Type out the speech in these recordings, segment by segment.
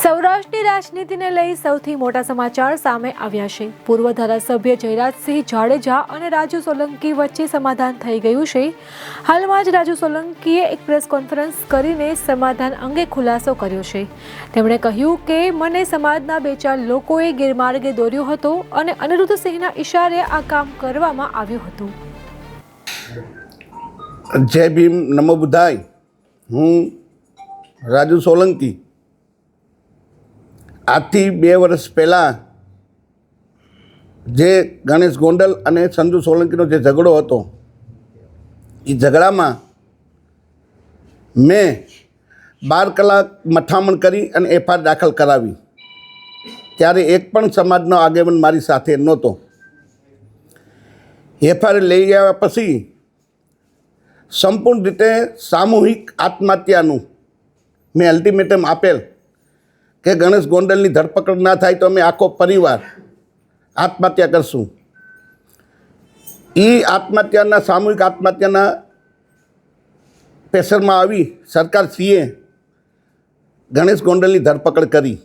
સૌરાષ્ટ્રની રાજનીતિને લઈ સૌથી મોટા સમાચાર સામે આવ્યા છે। પૂર્વ ધારાસભ્ય જયરાજસિંહ જાડેજા અને રાજુ સોલંકી વચ્ચે સમાધાન થઈ ગયું છે। હાલમાં જ રાજુ સોલંકીએ એક પ્રેસ કોન્ફરન્સ કરીને સમાધાન અંગે ખુલાસો કર્યો છે। તેમણે કહ્યું કે મને સમાજના 2-4 લોકોએ ગેરમાર્ગે દોર્યો હતો અને અનિરુદ્ધસિંહના ઇશારે આ કામ કરવામાં આવ્યું હતું। જય ભીમ, નમો બુદ્ધાય। હું રાજુ સોલંકી આજથી 2 વર્ષ પહેલાં જે ગણેશ ગોંડલ અને સંજુ સોલંકીનો જે ઝઘડો હતો એ ઝઘડામાં મેં 12 કલાક મથામણ કરી અને એફઆઈઆર દાખલ કરાવી। ત્યારે એક પણ સમાજનો આગેવાન મારી સાથે નહોતો। એફઆઈઆર લઈ આવ્યા પછી સંપૂર્ણ રીતે સામૂહિક આત્મહત્યાનું મેં અલ્ટિમેટમ આપેલ કે ગણેશ ગોંડલની ધરપકડ ના થાય તો અમે આખો પરિવાર આત્મહત્યા કરશું। એ આત્મહત્યાના સામૂહિક આત્મહત્યાના પ્રેશરમાં આવી સરકારશ્રીએ ગણેશ ગોંડલની ધરપકડ કરી।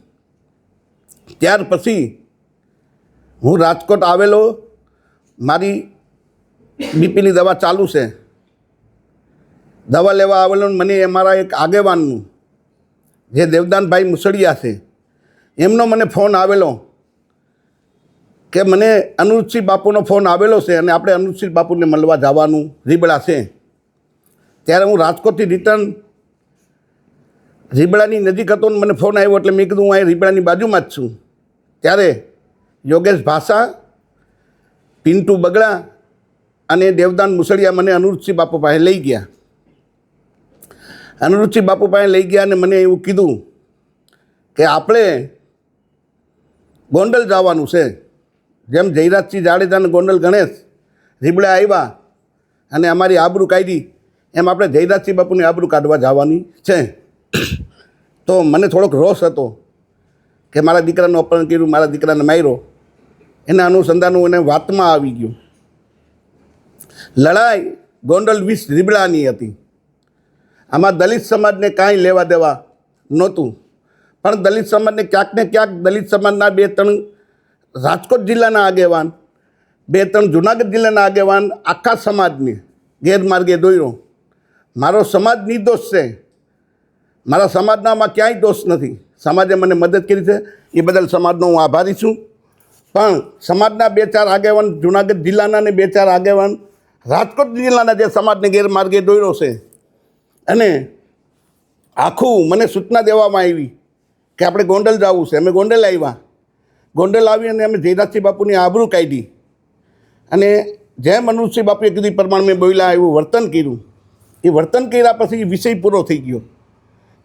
ત્યાર પછી હું રાજકોટ આવેલો, મારી બીપીની દવા ચાલુ છે। દવા લેવા આવેલો મને અમારા એક આગેવાનનું જે દેવદાનભાઈ મુસળિયા છે એમનો મને ફોન આવેલો કે મને અનિરુદ્ધસિંહ બાપુનો ફોન આવેલો છે અને આપણે અનિરુદ્ધસિંહ બાપુને મળવા જવાનું રીબડા છે। ત્યારે હું રાજકોટથી રિટર્ન રીબડાની નજીક હતો ને મને ફોન આવ્યો એટલે મેં કીધું હું અહીં રીબડાની બાજુમાં જ છું। ત્યારે યોગેશ ભાષા, પિન્ટુ બગડા અને દેવદાન મુસળિયા મને અનિરુદ્ધસિંહ બાપુ પાસે લઈ ગયા। અનિરુદ્ધસિંહ બાપુ પાસે લઈ ગયા અને મને એવું કીધું કે આપણે ગોંડલ જવાનું છે। જેમ જયરાજસિંહ જાડેજા અને ગોંડલ ગણેશ રીબડા આવ્યા અને અમારી આબરૂ કાઢી એમ આપણે જયરાજસિંહ બાપુની આબરૂ કાઢવા જવાની છે। તો મને થોડોક રોષ હતો કે મારા દીકરાનું અપહરણ કર્યું, મારા દીકરાને માર્યો, એના અનુસંધાનું એને વાતમાં આવી ગયું। લડાઈ ગોંડલ 20 રીબડાની હતી। આમાં દલિત સમાજને કાંઈ લેવા દેવા નહોતું, પણ દલિત સમાજને ક્યાંક ને ક્યાંક દલિત સમાજના 2-3 રાજકોટ જિલ્લાના આગેવાન, 2-3 જુનાગઢ જિલ્લાના આગેવાન આખા સમાજને ગેરમાર્ગે દોર્યો। મારો સમાજ નિર્દોષ છે, મારા સમાજનામાં ક્યાંય દોષ નથી। સમાજે મને મદદ કરી છે, એ બદલ સમાજનો હું આભારી છું। પણ સમાજના 2-4 આગેવાન જુનાગઢ જિલ્લાના ને 2-4 આગેવાન રાજકોટ જિલ્લાના જે સમાજને ગેરમાર્ગે દોર્યો છે અને આખું મને સૂચના દેવામાં આવી કે આપણે ગોંડલ જવું છે। અમે ગોંડલ આવ્યા। ગોંડલ આવી અને અમે જયરાજસિંહ બાપુની આબરૂ કાઢી અને જેમ અનિરુદ્ધસિંહ બાપુએ કીધું એ પ્રમાણે મેં બોલ્યા એવું વર્તન કર્યું। એ વર્તન કર્યા પછી વિષય પૂરો થઈ ગયો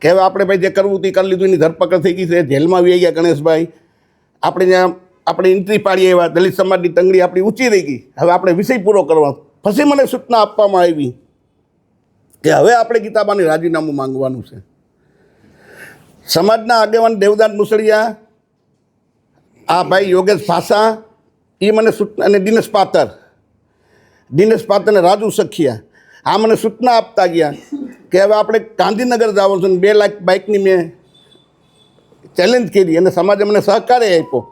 કે હવે આપણે ભાઈ જે કરવું તે કરી લીધું। એની ધરપકડ થઈ ગઈ છે, જેલમાં આવી ગયા ગણેશભાઈ। આપણે ત્યાં આપણે એન્ટ્રી પાડી આવ્યા, દલિત સમાજની તંગડી આપણી ઊંચી રહી ગઈ। હવે આપણે વિષય પૂરો કરવાનો। પછી મને સૂચના આપવામાં આવી કે હવે આપણે ગીતાબાને રાજીનામું માંગવાનું છે। સમાજના આગેવાન દેવદાન મુસળિયા, આ ભાઈ યોગેશ ભાષા, એ મને સૂચના, અને દિનેશ પાત્ર અને રાજુ સખિયા આ મને સૂચના આપતા ગયા કે હવે આપણે ગાંધીનગર જવાનું છે। 2 લાખ બાઇકની મેં ચેલેન્જ કરી અને સમાજે મને સહકાર્ય આપ્યો।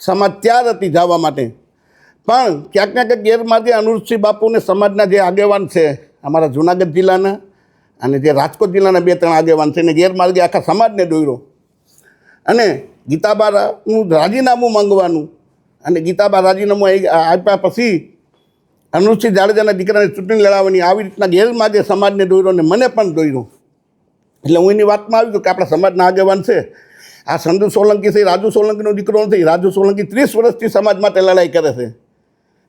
સમાજ તૈયાર હતી જવા માટે, પણ ક્યાંક ને ક્યાંક ગેરમાર્ગે અનિરુદ્ધસિંહ બાપુને સમાજના જે આગેવાન છે અમારા જુનાગઢ જિલ્લાના અને જે રાજકોટ જિલ્લાના 2-3 આગેવાન છે એને ગેરમાર્ગે આખા સમાજને દોર્યો અને ગીતાબાનું રાજીનામું માંગવાનું અને ગીતાબા રાજીનામું આપ્યા પછી અનિરુદ્ધસિંહ જાડેજાના દીકરાને ચૂંટણી લડાવવાની આવી રીતના ગેરમાર્ગે સમાજને દોર્યો અને મને પણ દોર્યો। એટલે હું એની વાતમાં આવી ગયો કે આપણા સમાજના આગેવાન છે આ સંજુ સોલંકી છે, રાજુ સોલંકીનો દીકરો નથી। રાજુ સોલંકી 30 વર્ષથી સમાજ માટે લડાઈ કરે છે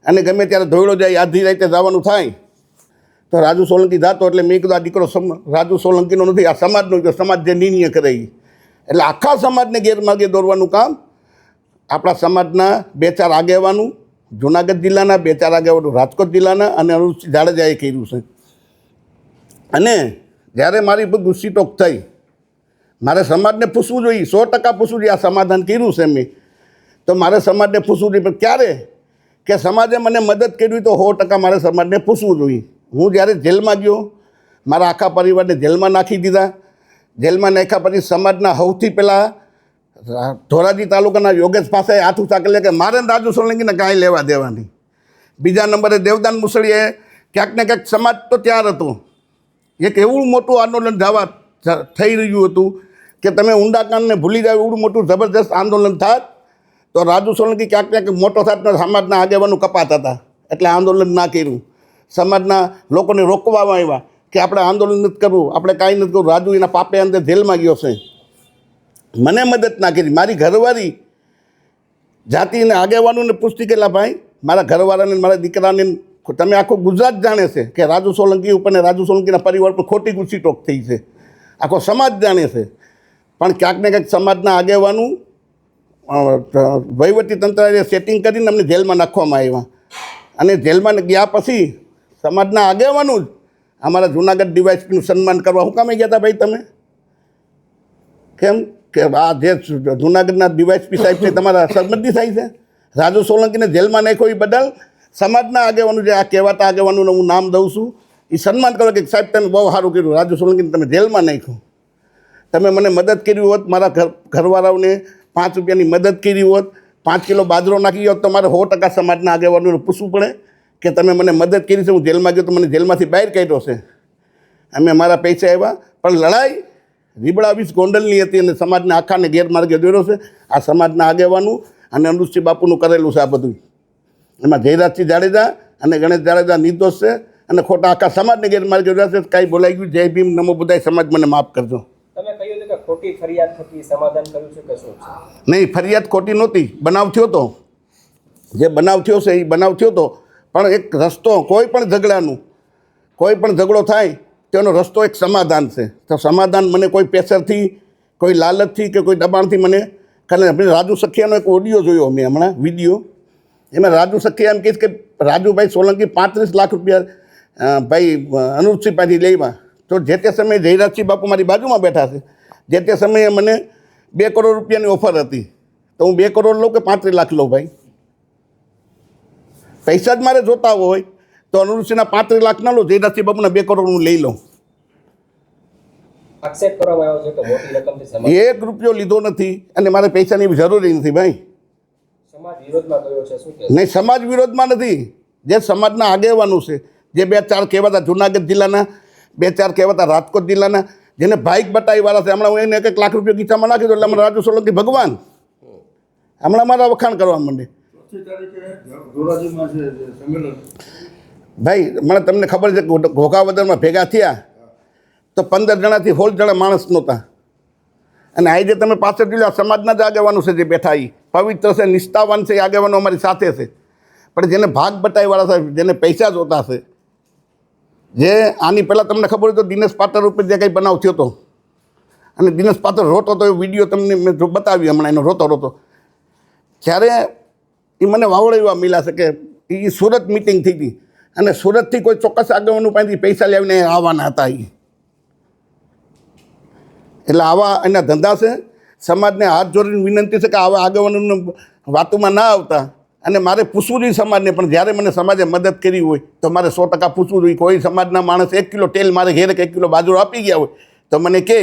અને ગમે ત્યારે ધોયડો જાય, આધી રાતે જવાનું થાય તો રાજુ સોલંકી જાતો એટલે મેં કીધું આ દીકરો રાજુ સોલંકીનો નથી, આ સમાજનો, સમાજ જે નિર્ણય કરે એ। એટલે આખા સમાજને ગેરમાર્ગે દોરવાનું કામ આપણા સમાજના 2-4 આગેવાનું જુનાગઢ જિલ્લાના, 2-4 આગેવાનો રાજકોટ જિલ્લાના અને અનિરુદ્ધસિંહ જાડેજાએ કર્યું છે। અને જ્યારે મારી પર ગુસ્સીટોક થઈ, મારે સમાજને પૂછવું જોઈએ, 100% પૂછવું જોઈએ। આ સમાધાન કર્યું છે મેં, તો મારે સમાજને પૂછવું જોઈએ। પણ ક્યારે કે સમાજે મને મદદ કરી તો 100% મારે સમાજને પૂછવું જોઈએ। હું જ્યારે જેલમાં ગયો, મારા આખા પરિવારને જેલમાં નાખી દીધા। જેલમાં નાખ્યા પછી સમાજના સૌથી પહેલાં ધોરાજી તાલુકાના યોગેશ પાસે હાથ ઊંચા કરી લે કે મારે ને રાજુ સોલંકીને કાંઈ લેવા દેવા નહીં. બીજા નંબરે દેવદાન મુસળીએ ક્યાંક ને ક્યાંક સમાજ તો ત્યાર હતો. એક એવું મોટું આંદોલન થઈ રહ્યું હતું કે તમે ઊંડાકાંડને ભૂલી જાવ એવું મોટું જબરદસ્ત આંદોલન થાત તો રાજુ સોલંકી ક્યાંક ક્યાંક મોટો થાત ને સમાજના આગેવાનો કપાતા હતા. એટલે આંદોલન ના કર્યું. સમાજના લોકોને રોકવામાં આવ્યા કે આપણે આંદોલન નથી કરવું, આપણે કાંઈ નથી કરવું. રાજુ એના પાપે અંદર જેલમાં ગયો છે. મને મદદ ના કરી. મારી ઘરવાળી જાતિને આગેવાનોને પૂછતી કે ભાઈ મારા ઘરવાળાને મારા દીકરાને તમે આખું ગુજરાત જાણે છે કે રાજુ સોલંકી ઉપર ને રાજુ સોલંકીના પરિવાર પર ખોટી ગુસ્સી ટોક થઈ છે. આખો સમાજ જાણે છે. પણ ક્યાંક ને ક્યાંક સમાજના આગેવાનું વહીવટી તંત્રએ સેટિંગ કરીને અમને જેલમાં નાખવામાં આવ્યા. અને જેલમાં ગયા પછી સમાજના આગેવાનું જ અમારા જૂનાગઢ ડીવાયએસપીનું સન્માન કરવા હું કામે ગયા હતા ભાઈ તમે? કેમ કે આ જે જૂનાગઢના ડીવાયએસપી સાહેબ છે તમારા સરબંધી થાય છે. રાજુ સોલંકીને જેલમાં નાખ્યો એ બદલ સમાજના આગેવાનું જે આ કહેવાતા આગેવાનોને હું નામ દઉં છું એ સન્માન કરો કે સાહેબ તમે બહુ સારું કર્યું, રાજુ સોલંકીને તમે જેલમાં નાખ્યું. તમે મને મદદ કરી હોત, મારા ઘરવાળાઓને 5 રૂપિયાની મદદ કરી હોત, 5 કિલો બાજરો નાખી હોત તો મારે 100% સમાજના આગેવાનોને પૂછવું પડે કે તમે મને મદદ કરી છે. હું જેલમાં ગયો તો મને જેલમાંથી બહાર કાઢ્યો છે. અમે મારા પૈસા આવ્યા પણ લડાઈ રીબડા 20 ગોંડલની હતી અને સમાજને આખાને ગેરમાર્ગે દોર્યો છે. આ સમાજના આગેવાનું અને અનુષ્ઠી બાપુનું કરેલું છે આ બધું. એમાં જયરાજસિંહ જાડેજા અને ગણેશ જાડેજા નિર્દોષ છે અને ખોટા આખા સમાજને ગેરમાર્ગે દોર્યા છે. કાંઈ બોલાઈ ગયું. જય ભીમ, નમો બુદ્ધાય. સમાજ મને માફ કરજો. તમે કહ્યું હતું કે ખોટી ફરિયાદ થકી સમાધાન કર્યું છે કે શું છે? નહીં, ફરિયાદ ખોટી નહોતી. બનાવ થયો હતો. જે બનાવ થયો છે એ બનાવ થયો હતો. પણ એક રસ્તો કોઈ પણ ઝઘડાનું, કોઈ પણ ઝઘડો થાય તેનો રસ્તો એક સમાધાન છે. તો સમાધાન મને કોઈ પ્રેશરથી, કોઈ લાલચથી કે કોઈ દબાણથી મને કરે. રાજુ સખિયાનો એક ઓડિયો જોયો મેં હમણાં, વિડીયો. એમાં રાજુ સખિયા એમ કહીશ કે રાજુભાઈ સોલંકી 35 લાખ રૂપિયા ભાઈ અનુજસિંહ પાસેથી લેવા. તો જે તે સમયે જયરાજસિંહ બાપુ મારી બાજુમાં બેઠા છે. જે તે સમયે મને 2 કરોડ રૂપિયાની ઓફર હતી. તો હું 2 કરોડ લઉં કે 35 લાખ લઉં ભાઈ? પૈસા જ મારે જોતા હોય તો અનુજસિંહના 35 લાખ ના લો, જયરાજસિંહ બાપુના 2 કરોડ હું લઈ લઉં. આક્ષેપ કરવામાં આવ્યો છે કે મોટી રકમથી સમાજ 1 રૂપિયો લીધો નથી અને મારે પૈસાની જરૂરી નથી ભાઈ. સમાજ વિરોધમાં ગયો છે શું કે? નહીં, સમાજ વિરોધમાં નથી. જે સમાજના આગેવાનું છે, જે 2-4 કહેવાતા જુનાગઢ જિલ્લાના, 2-4 કહેવાતા રાજકોટ જિલ્લાના, જેને ભાઈક બટાઈવાળા છે. હમણાં હું એને 1 લાખ રૂપિયા ગીચામાં નાખી દો એટલે અમારા રાજુ સોલંકી ભગવાન હમણાં મારા વખાણ કરવા માંડે. ભાઈ મને તમને ખબર છે કે ઘોઘાવદરમાં ભેગા થયા તો 15 જણાથી 16 જણા માણસ નહોતા. અને આજે તમે પાછળ જોઈ લો, સમાજના જ આગેવાનો છે જે બેઠા એ પવિત્ર છે, નિષ્ઠાવાન છે. એ આગેવાનો અમારી સાથે છે. પણ જેને ભાગ બટાઈવાળા છે, જેને પૈસા જોતા છે, જે આની પહેલાં તમને ખબર હોય તો દિનેશ પાટર ઉપર જે કંઈ બનાવ થયો હતો અને દિનેશ પાત્ર રોતો હતો એ વિડીયો તમને મેં બતાવી હમણાં, એનો રોતો જ્યારે એ મને વાવડાવવા મળ્યા છે કે એ સુરત મિટિંગ થઈ હતી અને સુરતથી કોઈ ચોક્કસ આગેવાનું પાસેથી પૈસા લાવીને આવવાના હતા. એટલે આવા એના ધંધા છે. સમાજને હાથ જોડીને વિનંતી છે કે આવા આગેવાનોને વાતોમાં ના આવતા. અને મારે પૂછવું જોઈએ સમાજને, પણ જ્યારે મને સમાજે મદદ કરી હોય તો મારે 100% પૂછવું જોઈએ. કોઈ સમાજના માણસ 1 કિલો તેલ મારે ઘેરે કે 1 કિલો બાજરો આપી ગયા હોય તો મને કહે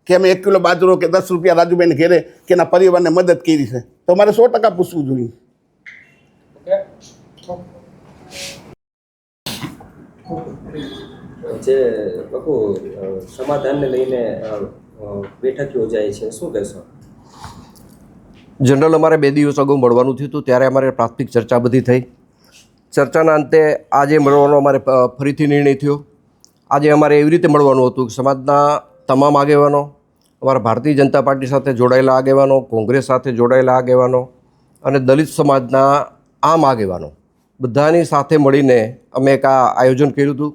કે અમે 1 કિલો બાજરો કે 10 રૂપિયા રાજુભાઈને ઘેરે કે એના પરિવારને મદદ કરી છે તો મારે 100% પૂછવું જોઈએ. જે બાપુ સમાધાનને લઈને બેઠક યોજાય છે શું કહેશો? જનરલ અમારે 2 દિવસ અગાઉ મળવાનું થયું હતું. ત્યારે અમારે પ્રાથમિક ચર્ચા બધી થઈ. ચર્ચાના અંતે આજે મળવાનો અમારે ફરીથી નિર્ણય થયો. આજે અમારે એવી રીતે મળવાનું હતું કે સમાજના તમામ આગેવાનો, અમારા ભારતીય જનતા પાર્ટી સાથે જોડાયેલા આગેવાનો, કોંગ્રેસ સાથે જોડાયેલા આગેવાનો અને દલિત સમાજના આમ આગેવાનો બધાની સાથે મળીને અમે એક આ આયોજન કર્યું હતું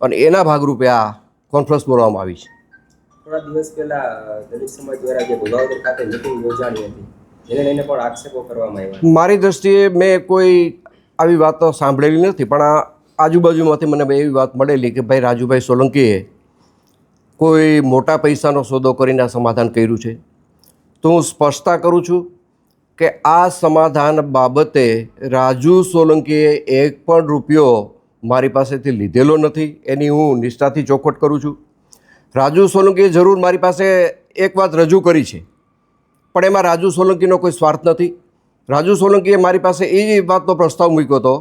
અને એના ભાગરૂપે આ કોન્ફરન્સ બોલાવવામાં આવી છે. થોડા દિવસ પહેલા દલિત સમાજ દ્વારા જે ભોગાવદર ખાતે મિટિંગ યોજાણી હતી જેને લઈને પણ આક્ષેપો કરવામાં આવ્યા. મારી દૃષ્ટિએ મેં કોઈ આવી વાતો સાંભળેલી નથી, પણ આ આજુબાજુમાંથી મને એવી વાત મળેલી કે ભાઈ રાજુભાઈ સોલંકીએ કોઈ મોટા પૈસાનો સોદો કરીને આ સમાધાન કર્યું છે. તો હું સ્પષ્ટતા કરું છું કે આ સમાધાન બાબતે રાજુ સોલંકીએ 1 પણ રૂપિયો મારી પાસેથી લીધેલો નથી. એની હું નિષ્ઠાથી ચોખવટ કરું છું. રાજુ સોલંકીએ જરૂર મારી પાસે એક વાત રજૂ કરી છે પણ એમાં રાજુ સોલંકીનો કોઈ સ્વાર્થ નથી. રાજુ સોલંકીએ મારી પાસે એ વાતનો પ્રસ્તાવ મૂક્યો હતો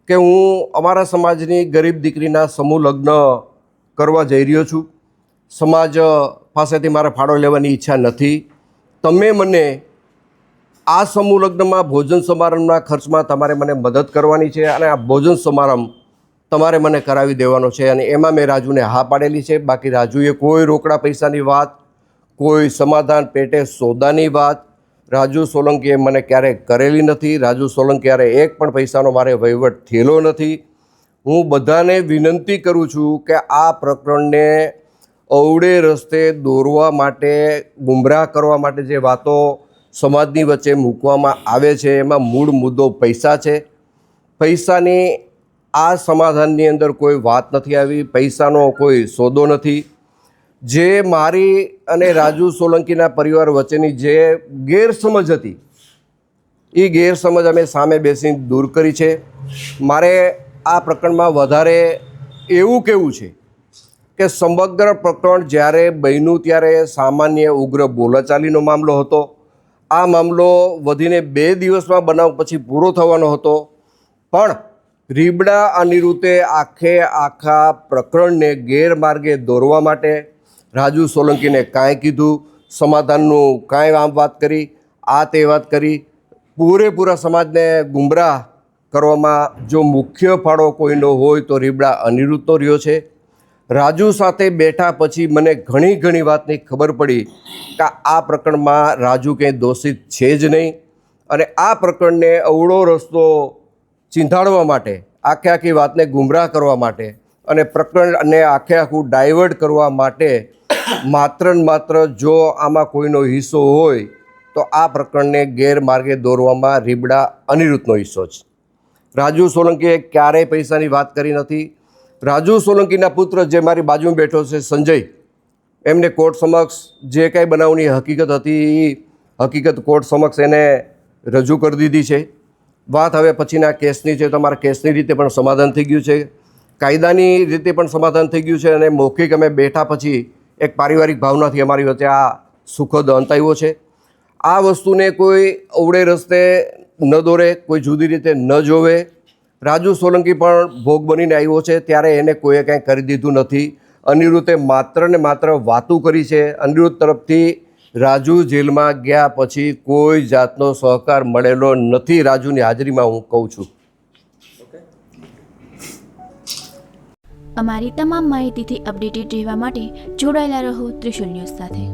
કે હું અમારા સમાજની ગરીબ દીકરીના સમૂહ લગ્ન કરવા જઈ રહ્યો છું. સમાજ પાસેથી મારે ફાળો લેવાની ઈચ્છા નથી. તમે મને આ સમૂહ લગ્નમાં ભોજન સમારંભના ખર્ચમાં તમારે મને મદદ કરવાની છે અને આ ભોજન સમારંભ તમારે મને કરાવી દેવાનો છે. અને એમાં મેં રાજુને હા પાડેલી છે. બાકી રાજુએ કોઈ રોકડા પૈસાની વાત, કોઈ સમાધાન પેટે સોદાની વાત રાજુ સોલંકીએ મને ક્યારેય કરેલી નથી. રાજુ સોલંકી ક્યારે એક પણ પૈસાનો મારે વહીવટ થયેલો નથી. હું બધાને વિનંતી કરું છું કે આ પ્રકરણને અવળે રસ્તે દોરવા માટે, ગુમરાહ કરવા માટે જે વાતો સમાજની વચ્ચે મૂકવામાં આવે છે એમાં મૂળ મુદ્દો પૈસા છે. પૈસાની આ સમાધાનની અંદર કોઈ વાત નથી આવી. પૈસાનો કોઈ સોદો નથી. જે મારી અને રાજુ સોલંકીના પરિવાર વચ્ચેની જે ગેરસમજ હતી એ ગેરસમજ અમે સામે બેસીને દૂર કરી છે. મારે આ પ્રકરણમાં વધારે એવું કહેવું છે કે સમગ્ર પ્રકરણ જ્યારે બન્યું ત્યારે સામાન્ય ઉગ્ર બોલાચાલીનો મામલો હતો. આ મામલો વધીને 2 દિવસમાં બનાવ પછી પૂરો થવાનો હતો. પણ રીબડા અનિરુદ્ધે આખા પ્રકરણને ગેરમાર્ગે દોરવા માટે રાજુ સોલંકીને કાંઈ કીધું, સમાધાનનું કાંઈ આમ વાત કરી, આ તે વાત કરી. પૂરેપૂરા સમાજને ગુમરાહ કરવામાં જો મુખ્ય ફાળો કોઈનો હોય તો રીબડા અનિરુદ્ધનો રહ્યો છે. રાજુ સાથે બેઠા પછી મને ઘણી વાતની ખબર પડી કે આ પ્રકરણમાં રાજુ કંઈ દોષિત છે જ નહીં. અને આ પ્રકરણને અવળો રસ્તો ચીંધાડવા માટે, આખી વાતને ગુમરાહ કરવા માટે અને પ્રકરણને આખું ડાયવર્ટ કરવા માટે માત્ર ને માત્ર જો આમાં કોઈનો હિસ્સો હોય તો આ પ્રકરણને ગેરમાર્ગે દોરવામાં રીબડા અનિરુદ્ધનો હિસ્સો છે. રાજુ સોલંકીએ ક્યારેય પૈસાની વાત કરી નથી. રાજુ સોલંકીના પુત્ર જે મારી બાજુમાં બેઠો છે સંજય, એમને કોર્ટ સમક્ષ જે કાંઈ બનાવની હકીકત હતી એ હકીકત કોર્ટ સમક્ષ એને રજૂ કરી દીધી છે. વાત હવે પછીના કેસની છે. તમારા કેસની રીતે પણ સમાધાન થઈ ગયું છે, કાયદાની રીતે પણ સમાધાન થઈ ગયું છે અને મૌખિક અમે બેઠા પછી એક પારિવારિક ભાવનાથી અમારી વચ્ચે આ સુખદ અંત આવ્યો છે. આ વસ્તુને કોઈ અવળે રસ્તે ન દોરે, કોઈ જુદી રીતે ન જોવે. રાજુ સોલંકી પણ ભોગ બનીને આવ્યો છે ત્યારે એને કોઈએ કાંઈ કરી દીધું નથી. અનિરુદ્ધે માત્ર ને માત્ર વાતું કરી છે. અનિરુદ્ધ તરફથી રાજુ જેલમાં ગયા પછી કોઈ જાતનો સહકાર મળેલો નથી. રાજુની હાજરીમાં હું કહું છું. અમારી તમામ માહિતીથી અપડેટેડ રહેવા માટે જોડાયેલા રહો ત્રિશુલ ન્યૂઝ સાથે.